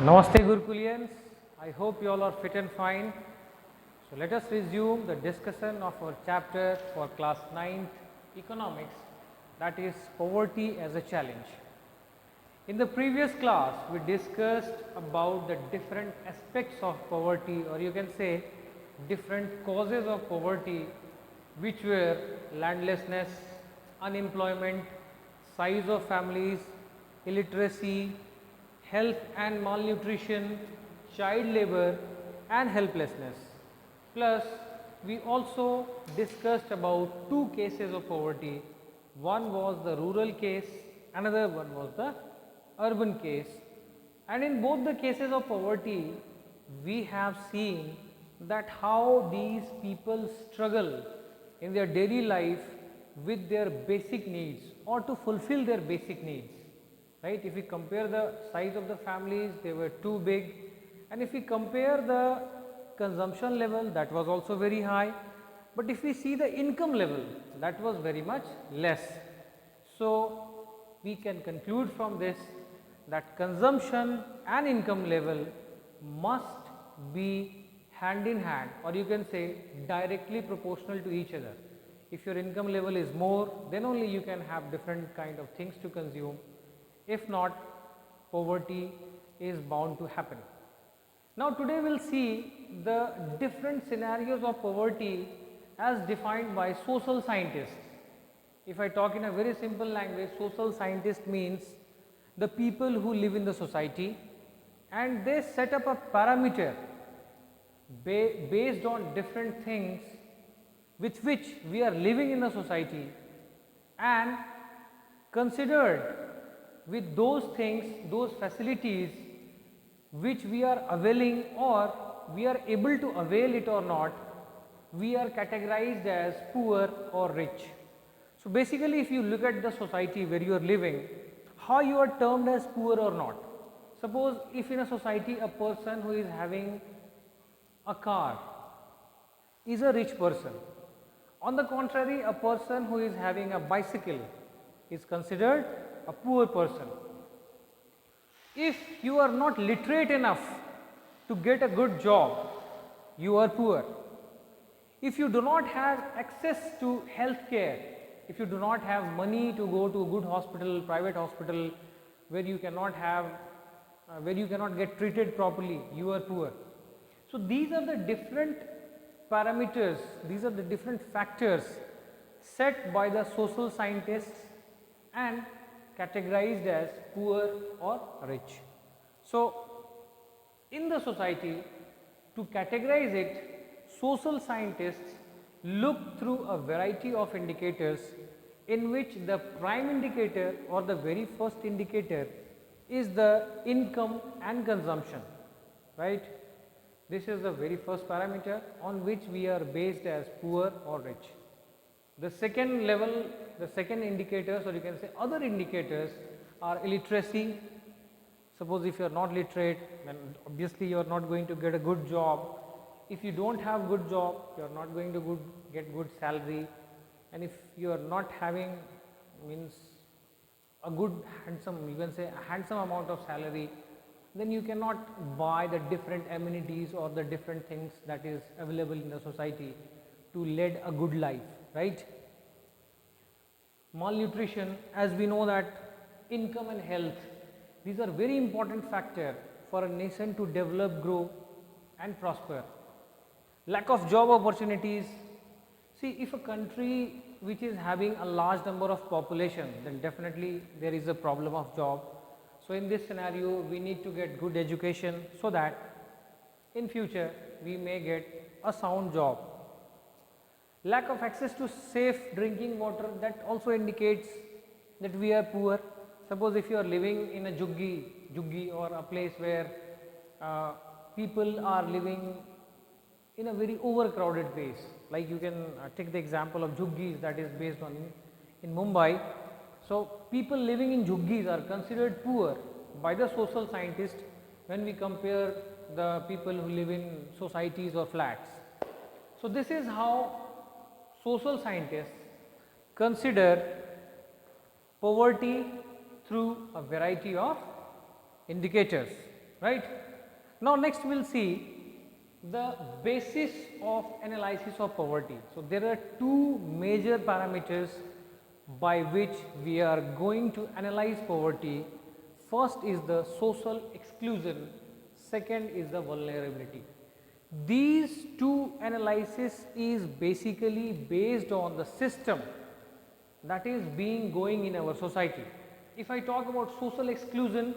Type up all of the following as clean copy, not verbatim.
Namaste Gurukulians, I hope you all are fit and fine. So let us resume the discussion of our chapter for class 9th economics, that is poverty as a challenge. In the previous class we discussed about the different aspects of poverty, or you can say different causes of poverty, which were landlessness, unemployment, size of families, illiteracy, health and malnutrition, child labor and helplessness. Plus we also discussed about two cases of poverty. One was the rural case, another one was the urban case, and in both the cases of poverty we have seen that how these people struggle in their daily life with their basic needs or to fulfill their basic needs, right. If we compare the size of the families, they were too big, and if we compare the consumption level, that was also very high, but if we see the income level, that was very much less. So we can conclude from this that consumption and income level must be hand in hand, or you can say directly proportional to each other. If your income level is more, then only you can have different kind of things to consume. If not, poverty is bound to happen. Now today we will see the different scenarios of poverty as defined by social scientists. If I talk in a very simple language, social scientist means the people who live in the society, and they set up a parameter based on different things with which we are living in the society, and considered with those things, those facilities which we are availing, or we are able to avail it or not, we are categorized as poor or rich. So basically if you look at the society where you are living, how you are termed as poor or not. Suppose if in a society a person who is having a car is a rich person. On the contrary, a person who is having a bicycle is considered a poor person. If you are not literate enough to get a good job, you are poor. If you do not have access to health care, if you do not have money to go to a good hospital, private hospital, where you cannot get treated properly, you are poor. So these are the different parameters, these are the different factors set by the social scientists and categorized as poor or rich. So in the society, to categorize it, social scientists look through a variety of indicators, in which the prime indicator or the very first indicator is the income and consumption, right. This is the very first parameter on which we are based as poor or rich. The second level, the second indicators, or you can say other indicators, are illiteracy. Suppose if you are not literate, then obviously you are not going to get a good job. If you don't have good job, you are not going to get good salary, and if you are not having means a good handsome, you can say a handsome amount of salary, then you cannot buy the different amenities or the different things that is available in the society to lead a good life, right. Malnutrition, as we know that income and health, these are very important factor for a nation to develop, grow and prosper. Lack of job opportunities. See, if a country which is having a large number of population, then definitely there is a problem of job. So in this scenario we need to get good education, so that in future we may get a sound job. Lack of access to safe drinking water, that also indicates that we are poor. Suppose if you are living in a juggi or a place where people are living in a very overcrowded place, like you can take the example of juggis that is based on in Mumbai. So people living in juggis are considered poor by the social scientists when we compare the people who live in societies or flats. So this is how social scientists consider poverty through a variety of indicators. right? Now next we'll see the basis of analysis of poverty. So there are two major parameters by which we are going to analyze poverty. First is the social exclusion, second is the vulnerability. These two analysis is basically based on the system that is being going in our society. If I talk about social exclusion,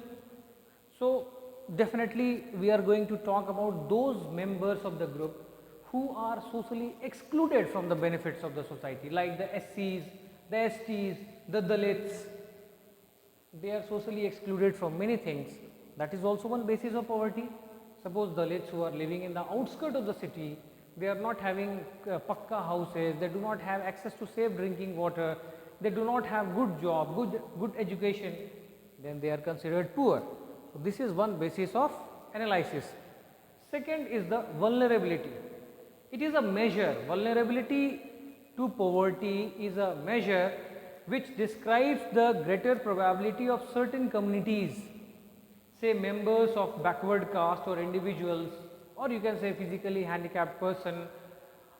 so definitely we are going to talk about those members of the group who are socially excluded from the benefits of the society, like the SCs, the STs, the Dalits. They are socially excluded from many things. That is also one basis of poverty. Suppose Dalits who are living in the outskirts of the city, they are not having pakka houses, they do not have access to safe drinking water, they do not have good job, good education, then they are considered poor. So this is one basis of analysis. Second is the vulnerability. It is a measure, vulnerability to poverty is a measure which describes the greater probability of certain communities, say members of backward caste or individuals, or you can say physically handicapped person,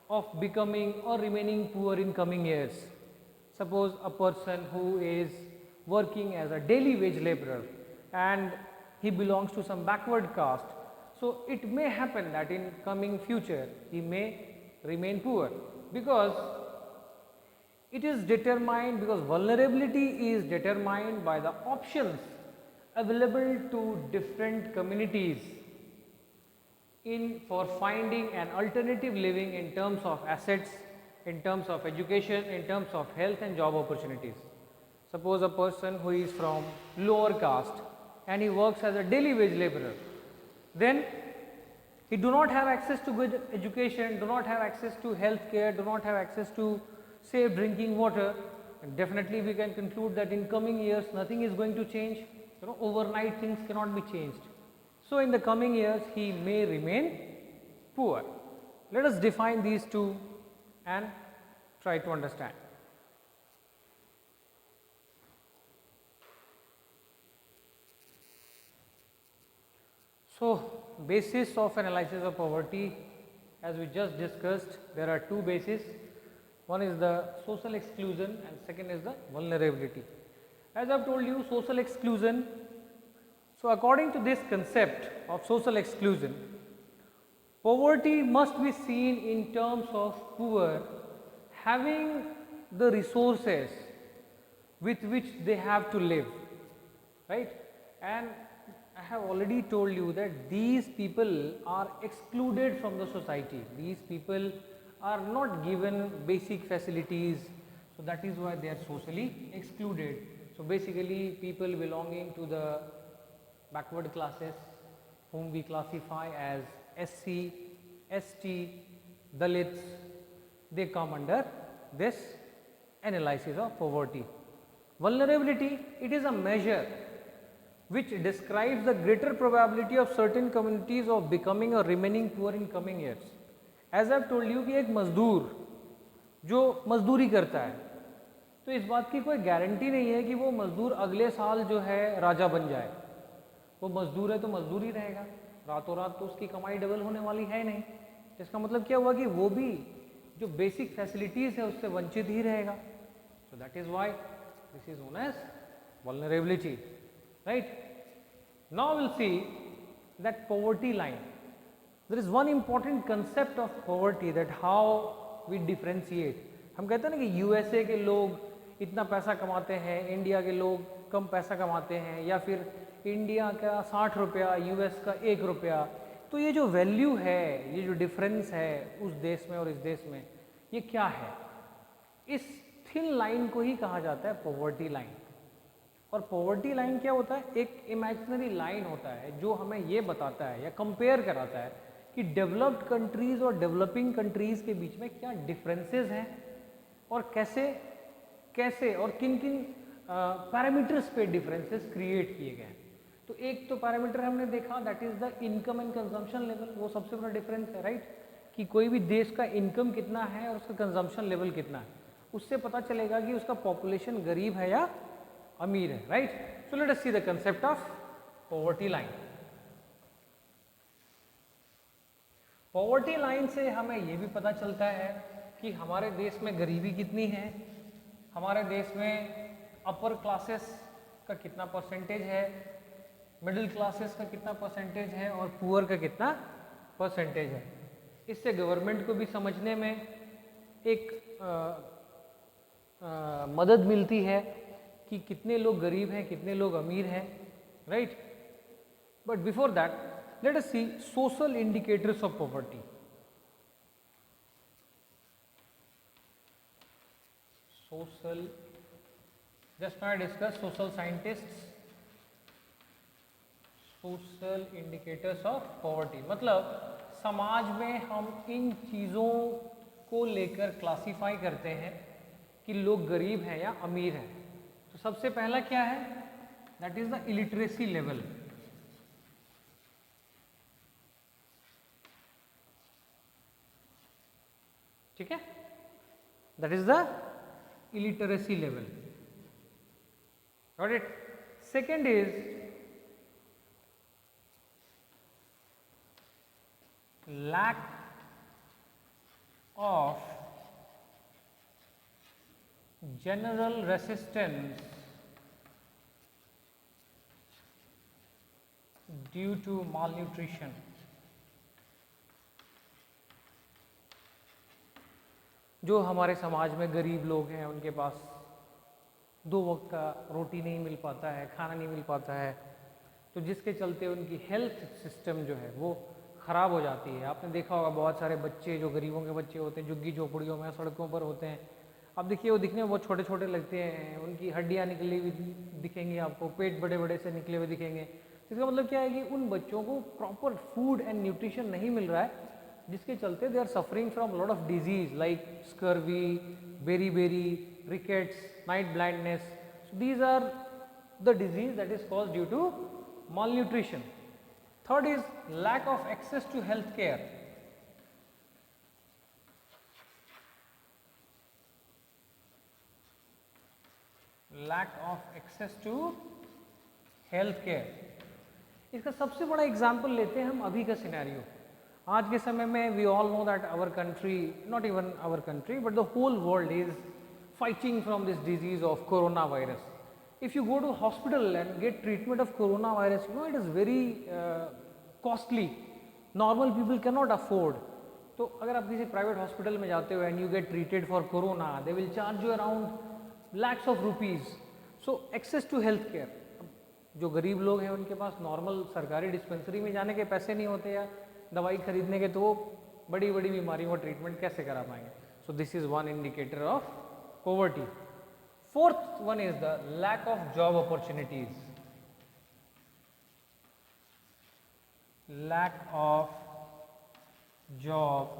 of becoming or remaining poor in coming years. Suppose a person who is working as a daily wage laborer and he belongs to some backward caste, so it may happen that in coming future he may remain poor, because it is determined, because vulnerability is determined by the options available to different communities in for finding an alternative living in terms of assets, in terms of education, in terms of health and job opportunities. Suppose a person who is from lower caste and he works as a daily wage laborer, then he do not have access to good education, do not have access to health care, do not have access to safe drinking water, and definitely we can conclude that in coming years nothing is going to change. Overnight things cannot be changed. So in the coming years he may remain poor. Let us define these two and try to understand. So basis of analysis of poverty, as we just discussed, there are two bases. One is the social exclusion and second is the vulnerability. As I have told you, social exclusion, so according to this concept of social exclusion, poverty must be seen in terms of poor having the resources with which they have to live, right? And I have already told you that these people are excluded from the society. These people are not given basic facilities, so that is why they are socially excluded. So basically people belonging to the backward classes, whom we classify as SC, ST, Dalits, they come under this analysis of poverty. Vulnerability, it is a measure which describes the greater probability of certain communities of becoming or remaining poor in coming years. As I have told you कि एक मजदूर जो मजदूरी करता है, तो इस बात की कोई गारंटी नहीं है कि वो मजदूर अगले साल जो है राजा बन जाए. वो मजदूर है तो मजदूर ही रहेगा, रातों रात तो उसकी कमाई डबल होने वाली है नहीं. इसका मतलब क्या हुआ कि वो भी जो बेसिक फैसिलिटीज़ है उससे वंचित ही रहेगा. So that is why this is known as vulnerability, right? Now we'll see that poverty line. There is one important concept of poverty, that how we differentiate. हम कहते हैं ना कि यूएसए के लोग इतना पैसा कमाते हैं, इंडिया के लोग कम पैसा कमाते हैं, या फिर इंडिया का 60 रुपया, यूएस का 1 रुपया. तो ये जो वैल्यू है, ये जो डिफरेंस है उस देश में और इस देश में, ये क्या है? इस थिन लाइन को ही कहा जाता है पॉवर्टी लाइन. और पॉवर्टी लाइन क्या होता है? एक इमेजिनरी लाइन होता है जो हमें ये बताता है या कंपेयर कराता है कि डेवलप्ड कंट्रीज़ और डेवलपिंग कंट्रीज़ के बीच में क्या डिफरेंसेस हैं और कैसे और किन किन पैरामीटर्स पे डिफरेंसेस क्रिएट किए गए हैं. तो एक तो पैरामीटर हमने देखा, that is the income and consumption level. वो सबसे बड़ा डिफरेंस है, राइट? कि कोई भी देश का इनकम कितना है और उसका कंजम्पशन लेवल कितना है, उससे पता चलेगा कि उसका पॉपुलेशन गरीब है या अमीर है, right? So let us see the concept of poverty line. Poverty line से हमें ये भी पता चलता है कि हमारे देश में गरीबी कितनी है, हमारे देश में अपर क्लासेस का कितना परसेंटेज है, मिडिल क्लासेस का कितना परसेंटेज है और पुअर का कितना परसेंटेज है। इससे गवर्नमेंट को भी समझने में एक मदद मिलती है कि कितने लोग गरीब हैं, कितने लोग अमीर हैं, right. But before that let us see social indicators of poverty. Social, just now I discussed social scientists, social indicators of poverty, मतलब समाज में हम इन चीज़ों को लेकर क्लासीफाई करते हैं कि लोग गरीब हैं या अमीर हैं। तो सबसे पहला क्या है, that is the illiteracy level. ठीक है, that is the illiteracy level, got it. Second is lack of general resistance due to malnutrition। जो हमारे समाज में गरीब लोग हैं उनके पास 2 वक्त का रोटी नहीं मिल पाता है, खाना नहीं मिल पाता है, तो जिसके चलते उनकी हेल्थ सिस्टम जो है वो ख़राब हो जाती है। आपने देखा होगा बहुत सारे बच्चे जो गरीबों के बच्चे होते हैं, झुग्गी झोपड़ियों में सड़कों पर होते हैं। अब देखिए वो दिखने में बहुत छोटे छोटे लगते हैं, उनकी हड्डियाँ निकली हुई दिखेंगी आपको, पेट बड़े बड़े से निकले हुए दिखेंगे। इसका मतलब क्या है कि उन बच्चों को प्रॉपर फूड एंड न्यूट्रिशन नहीं मिल रहा है, जिसके चलते they are suffering from lot of disease like scurvy, beri, rickets, night blindness. These are the disease that is caused due to malnutrition. Third is lack of access to health care. Lack of access to health care. इसका सबसे बड़ा example लेते हैं हम अभी का scenario. आज के समय में we all know that our country, not even our country but the whole world is fighting from this disease of corona virus. If you go to hospital and get treatment of coronavirus, you know it is very costly. Normal people cannot afford. तो अगर आप किसी private hospital में जाते हो and you get treated for corona, they will charge you around lakhs of rupees. So access to health care. जो गरीब लोग हैं उनके पास नॉर्मल सरकारी डिस्पेंसरी में जाने के पैसे नहीं होते या दवाई खरीदने के, तो वो बड़ी बड़ी बीमारियों का ट्रीटमेंट कैसे करा पाएंगे। सो this is one indicator of poverty. Fourth one is the lack of job opportunities. Lack of job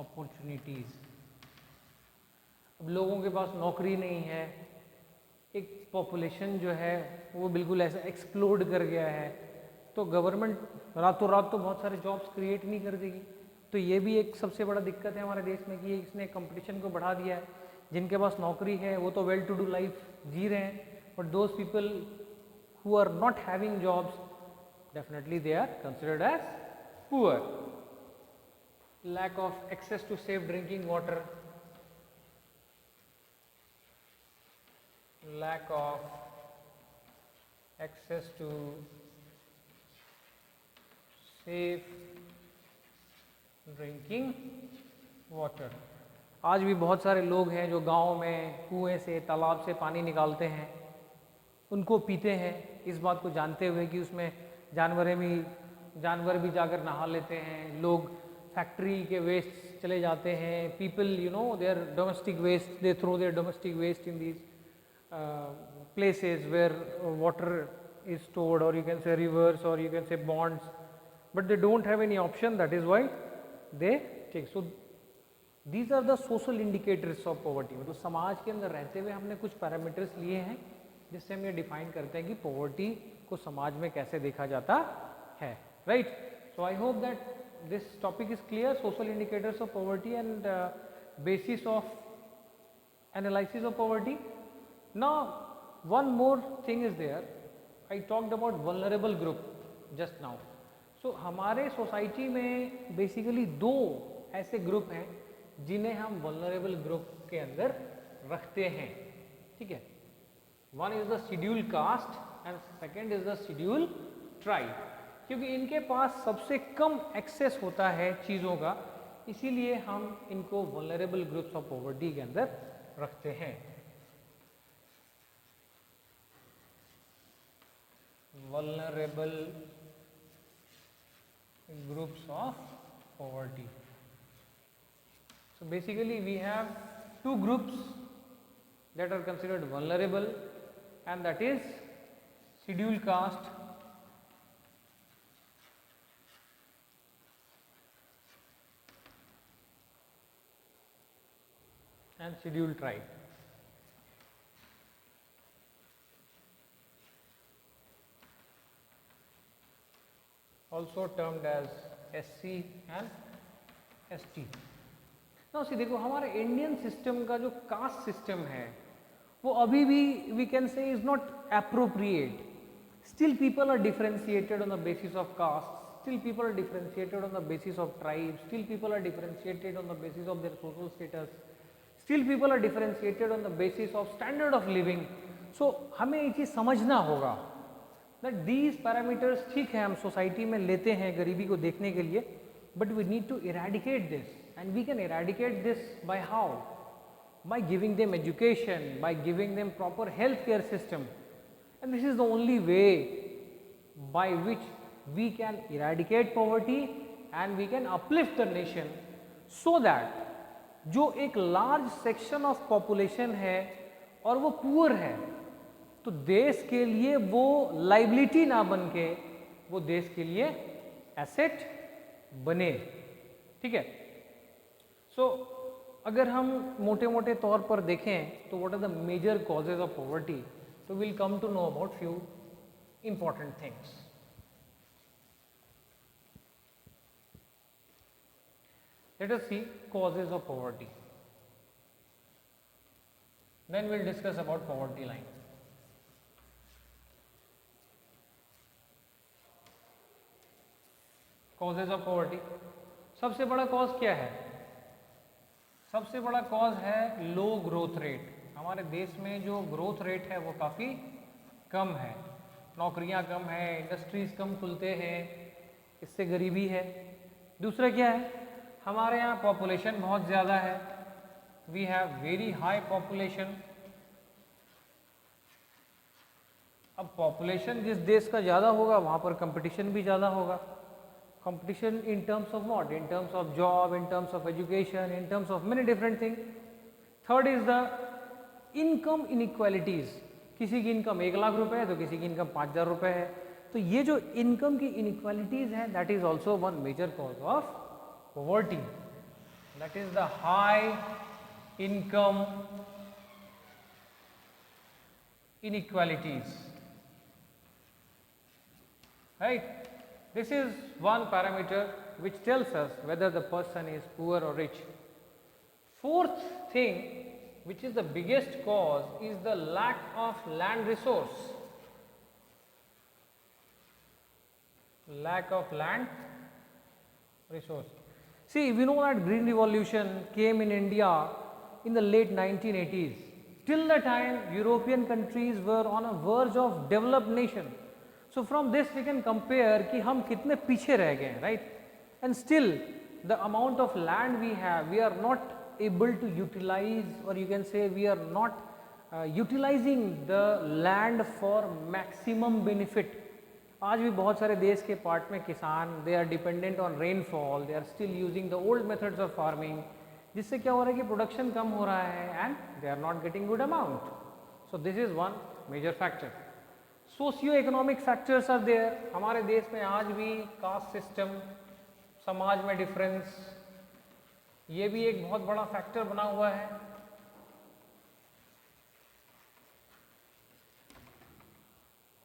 opportunities. अब लोगों के पास नौकरी नहीं है, एक पॉपुलेशन जो है वो बिल्कुल ऐसा एक्सप्लोड कर गया है, तो गवर्नमेंट रातों रात तो बहुत सारे जॉब्स क्रिएट नहीं कर देगी। तो ये भी एक सबसे बड़ा दिक्कत है हमारे देश में कि इसने कंपटीशन को बढ़ा दिया है। जिनके पास नौकरी है वो तो वेल टू डू लाइफ जी रहे हैं, but those people who are not having jobs definitely they are considered as poor. Lack of access to safe drinking water, lack of access to safe drinking water. आज भी बहुत सारे लोग हैं जो गांव में कुएं से, तालाब से पानी निकालते हैं, उनको पीते हैं, इस बात को जानते हुए कि उसमें जानवर भी जाकर नहा लेते हैं। लोग फैक्ट्री के वेस्ट चले जाते हैं, people you know their domestic waste, they throw their domestic waste in these places where water is stored, or you can say rivers, or you can say ponds, but they don't have any option, that is why they take. So these are the social indicators of poverty. मतलब समाज के अंदर रहते हुए हमने कुछ parameters लिए हैं जिससे हम ये डिफाइन करते हैं कि पॉवर्टी को समाज में कैसे देखा जाता है, right. So I hope that this topic is clear, social indicators of poverty and bases of analysis of poverty. Now one more thing is there, I talked about vulnerable group just now. हमारे society में basically दो ऐसे group हैं जिन्हें हम vulnerable group के अंदर रखते हैं, ठीक है। One is the schedule caste and second is the schedule tribe, क्योंकि इनके पास सबसे कम एक्सेस होता है चीज़ों का, इसीलिए हम इनको वल्नरेबल ग्रुप्स ऑफ पॉवर्टी के अंदर रखते हैं। Vulnerable groups of poverty. So basically we have two groups that are considered vulnerable, and that is scheduled caste and scheduled tribe. Also termed as SC and ST. Now see, देखो हमारे Indian system का जो caste system है वो अभी भी we can say is not appropriate. Still people are differentiated on the basis of caste, still people are differentiated on the basis of tribe, still people are differentiated on the basis of their social status, still people are differentiated on the basis of standard of living. So हमें ये चीज़ समझना होगा that these parameters ठीक है हम society में लेते हैं गरीबी को देखने के लिए, but we need to eradicate this, and we can eradicate this by how? By giving them education, by giving them proper healthcare system. And this is the only way by which we can eradicate poverty and we can uplift the nation, so that जो एक large section of population है और वो poor है, तो देश के लिए वो लाइबिलिटी ना बन के वो देश के लिए एसेट बने, ठीक है। सो अगर हम मोटे मोटे तौर पर देखें तो what are the major causes of poverty, तो will come to know about few important things. Let us see causes of poverty. Then we'll discuss about poverty line. Causes of poverty. सबसे बड़ा कॉज क्या है? सबसे बड़ा cause है लो growth rate. हमारे देश में जो ग्रोथ रेट है वो काफ़ी कम है, नौकरियां कम है, इंडस्ट्रीज कम खुलते हैं, इससे गरीबी है. दूसरा क्या है? हमारे यहाँ पॉपुलेशन बहुत ज़्यादा है. We have very high population. अब पॉपुलेशन जिस देश का ज़्यादा होगा वहाँ पर कंपटीशन भी ज़्यादा होगा. competition in terms of what? In terms of job, in terms of education, in terms of many different things. Third is the income inequalities. किसी की इनकम 1 लाख रुपए है तो किसी की इनकम 5,000 रुपए है. तो ये जो इनकम की इनइक्वालिटीज है, that is also one major cause of poverty. That is the high income inequalities, right? This is one parameter which tells us whether the person is poor or rich. Fourth thing, which is the biggest cause, is the lack of land resource. Lack of land resource. See, we know that Green Revolution came in India in the late 1980s. Till the time European countries were on a verge of developed nation. So from this we can compare कि हम कितने पीछे रह गए हैं, right? And still the amount of land we have, we are not able to utilize, or you can say we are not utilizing the land for maximum benefit. आज भी बहुत सारे देश के पार्ट में किसान, they are dependent on rainfall, they are still using the old methods of farming, जिससे क्या हो रहा है कि प्रोडक्शन कम हो रहा है and they are not getting good amount. So this is one major factor. Socio economic factors are there. हमारे देश में आज भी कास्ट सिस्टम, समाज में डिफरेंस, ये भी एक बहुत बड़ा फैक्टर बना हुआ है.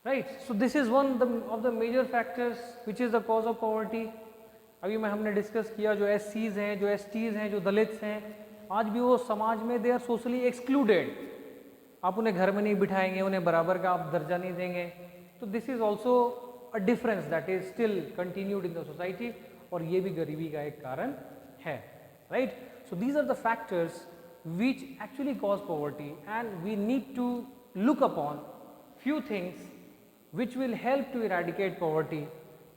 Right, so this is one of the major factors which is the cause of poverty. अभी में हमने डिस्कस किया जो SCs हैं, जो STs हैं, जो दलित्स हैं, आज भी वो समाज में दे आर सोशली एक्सक्लूडेड. आप उन्हें घर में नहीं बिठाएंगे, उन्हें बराबर का आप दर्जा नहीं देंगे. तो this is also a difference that is still continued in the society और ये भी गरीबी का एक कारण है, right? So these are the factors which actually cause poverty, and we need to look upon few things which will help to eradicate poverty.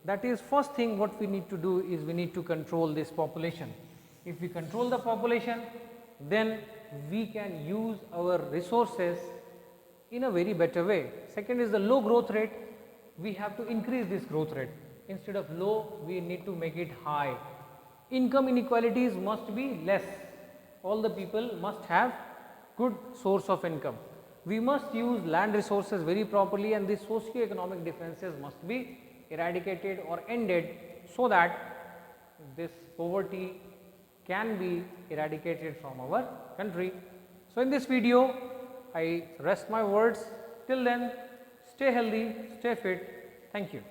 That is, first thing what we need to do is we need to control this population. If we control the population, then we can use our resources in a very better way. Second is the low growth rate. We have to increase this growth rate. Instead of low, we need to make it high. Income inequalities must be less. All the people must have good source of income. We must use land resources very properly, and these socio-economic differences must be eradicated or ended so that this poverty can be eradicated from our country. So, in this video, I rest my words. Till then, stay healthy, stay fit. Thank you.